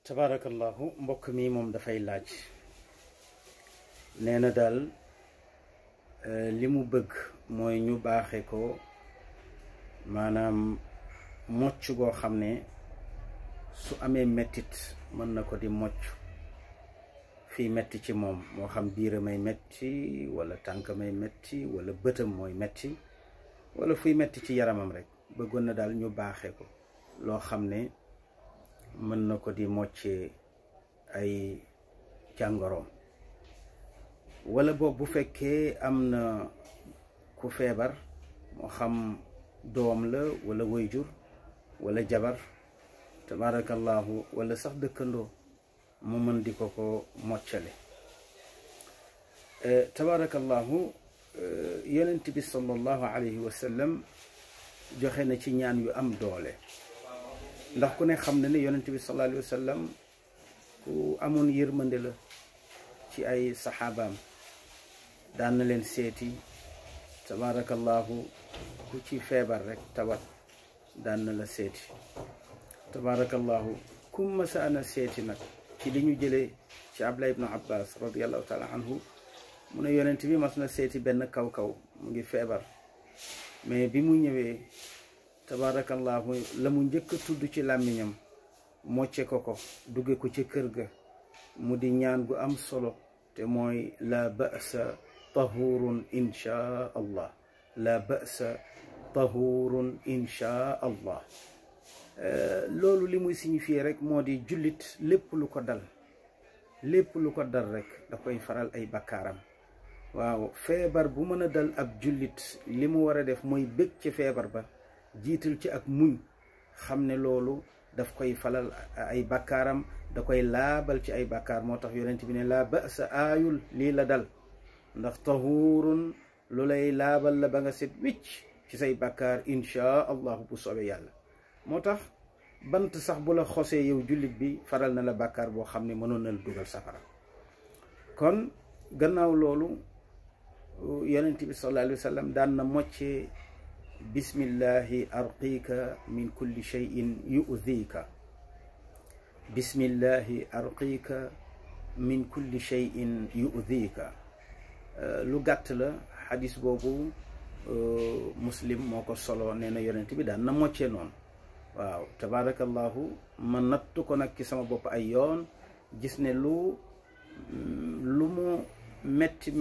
tabarakallahu mbokk mi moom dafay laaj nee na daal li mu bëgg mooy ñu baaxe ko maanaam mocc goo xam ne su amee mettit mën na ko di mocc fii metti ci moom moo xam biira may metti wala tànk may metti wala bëtam mooy metti wala fuy metti ci yaramam rek bëggoon na daal ñu baaxe ko loo xam ne mën na ko di moccee ay jàngoroom wala boobu bu fekkee am na ku feebar moo xam doom la wala wayjur wala jabar tabarakallahu wala sax dëkkandoo mu mën di ko moccale tabarakallahu yonent bi sallallahu alayhi wa sallam joxe na ci ñaan yu am doole ndax ku ne xam na ne yonent bi sallallahu alayhi wa sallam ku amoon yërmande la ci ay saxaabaam daan na leen seeti tabarakallahu ku ci feebar rek tawat daan na la seeti tabarakallahu ku masaana seeti nag ci li ñu jëlee ci Abdullah ibn Abbas radiyallahu taala anhu mu ne yonent bi mas na seeti benn kaw-kaw mu ngi feebar mais bi mu ñëwee tabarakallahu la mu njëkk a tudd ci làmmiñam mocce ko dugge ko ci kër ga mu di ñaan gu am solo te mooy la ba'sa tahurun insha allah la ba'sa tahurun insha allah loolu li muy signifié rek moo di jullit lépp lu ko dal rek da koy faral ay bakkaaram waaw feebar bu mën a dal ab jullit li mu war a def mooy bëgg ci feebar ba jiital ci ak muñ xam ne loolu daf koy falal ay bakkaaram da koy laabal ci ay bakkaar moo tax yonent bi ne laa ba'sa aayul lii la dal ndax tahurun lu lay laabal la ba nga set wicc ci say bakkaar inchaa allahu bu soobee yàlla moo tax bant sax bu la xosee yow jullit bi faral na la bakkaar boo xam ne mënoon na la dugal safara kon gannaaw loolu yonent bi sallallahu alayhi wa sallam daan na moccee bismillahi arqiika min kulli shay'in yu'dhiika bismillahi arqiika min kulli shay'in yu'dhiika lu gàtt la xadis boobu muslim moo ko solo nee na yonent bi daan na moccee noonu waaw tabarakallahu ma nattu ko nag ci sama bopp ay yoon gis ne lu mu metti